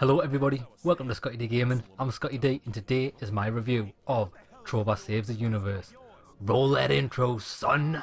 Hello everybody, welcome to Scotty D Gaming. I'm Scotty D and today is my review of Trover Saves the Universe. Roll that intro, son!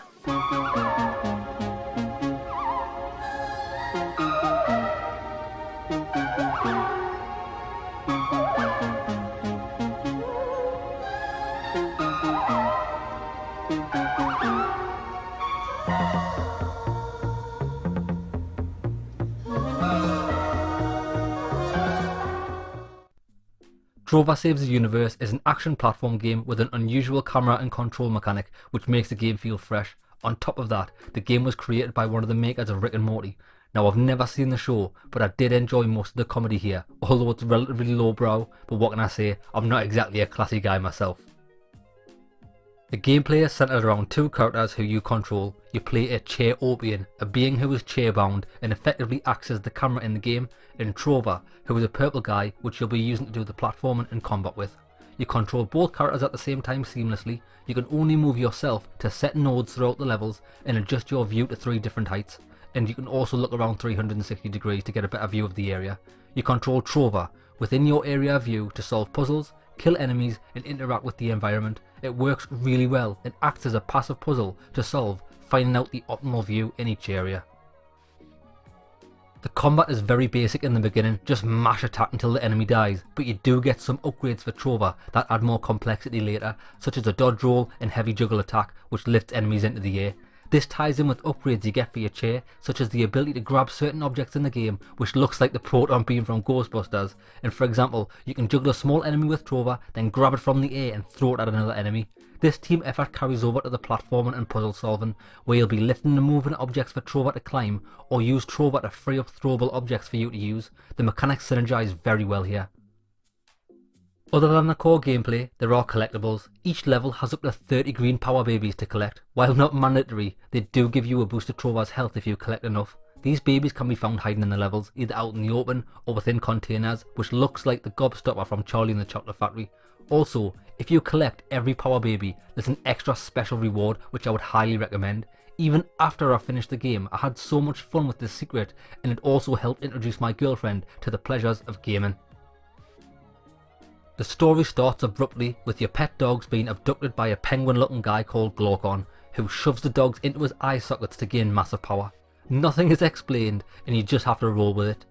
Trover Saves the Universe is an action platform game with an unusual camera and control mechanic which makes the game feel fresh. On top of that, the game was created by one of the makers of Rick and Morty. Now I've never seen the show, but I did enjoy most of the comedy here, although it's relatively lowbrow, but what can I say, I'm not exactly a classy guy myself. The gameplay is centered around two characters who you control. You play a Chair-Opian, a being who is chair-bound and effectively acts as the camera in the game, and Trover, who is a purple guy which you'll be using to do the platforming and combat with. You control both characters at the same time seamlessly. You can only move yourself to set nodes throughout the levels and adjust your view to 3 different heights, and you can also look around 360 degrees to get a better view of the area. You control Trover within your area view to solve puzzles, kill enemies and interact with the environment. It works really well and acts as a passive puzzle to solve, finding out the optimal view in each area. The combat is very basic in the beginning, just mash attack until the enemy dies, but you do get some upgrades for Trover that add more complexity later, such as a dodge roll and heavy juggle attack which lifts enemies into the air. This ties in with upgrades you get for your chair, such as the ability to grab certain objects in the game which looks like the proton beam from Ghostbusters, and for example, you can juggle a small enemy with Trover, then grab it from the air and throw it at another enemy. This team effort carries over to the platforming and puzzle solving, where you'll be lifting and moving objects for Trover to climb, or use Trover to free up throwable objects for you to use. The mechanics synergize very well here. Other than the core gameplay, there are collectibles. Each level has up to 30 green power babies to collect. While not mandatory, they do give you a boost to Trover's health if you collect enough. These babies can be found hiding in the levels, either out in the open or within containers, which looks like the Gobstopper from Charlie and the Chocolate Factory. Also, if you collect every power baby, there's an extra special reward which I would highly recommend. Even after I finished the game, I had so much fun with this secret, and it also helped introduce my girlfriend to the pleasures of gaming. The story starts abruptly with your pet dogs being abducted by a penguin looking guy called Glaucon, who shoves the dogs into his eye sockets to gain massive power. Nothing is explained and you just have to roll with it.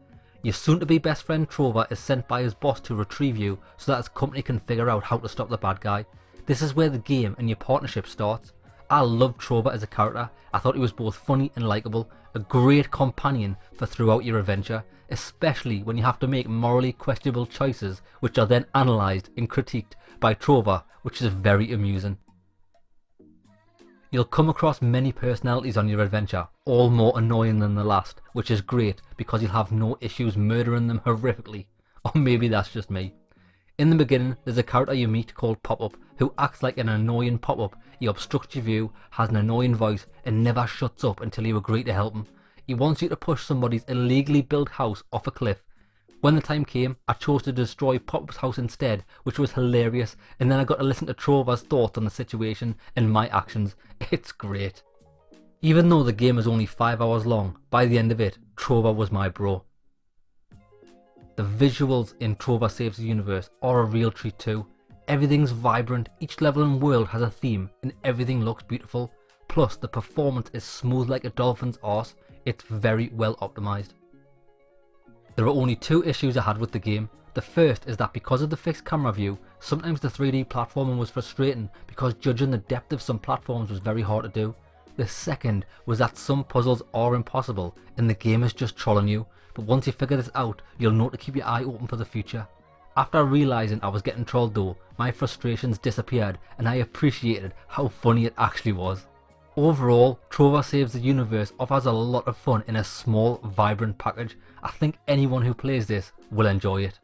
Your soon to be best friend Trover is sent by his boss to retrieve you so that his company can figure out how to stop the bad guy. This is where the game and your partnership starts. I loved Trover as a character. I thought he was both funny and likeable, a great companion for throughout your adventure, especially when you have to make morally questionable choices which are then analysed and critiqued by Trover, which is very amusing. You'll come across many personalities on your adventure, all more annoying than the last, which is great because you'll have no issues murdering them horrifically, or maybe that's just me. In the beginning, there's a character you meet called Pop-Up, who acts like an annoying pop-up. He obstructs your view, has an annoying voice, and never shuts up until you agree to help him. He wants you to push somebody's illegally built house off a cliff. When the time came, I chose to destroy Pop-Up's house instead, which was hilarious, and then I got to listen to Trover's thoughts on the situation and my actions. It's great. Even though the game is only 5 hours long, by the end of it, Trover was my bro. The visuals in Trover Saves the Universe are a real treat too. Everything's vibrant, each level and world has a theme, and everything looks beautiful. Plus, the performance is smooth like a dolphin's arse. It's very well optimized. There are only 2 issues I had with the game. The first is that because of the fixed camera view, sometimes the 3D platforming was frustrating because judging the depth of some platforms was very hard to do. The second was that some puzzles are impossible and the game is just trolling you, but once you figure this out, you'll know to keep your eye open for the future. After realising I was getting trolled though, my frustrations disappeared and I appreciated how funny it actually was. Overall, Trover Saves the Universe offers a lot of fun in a small, vibrant package. I think anyone who plays this will enjoy it.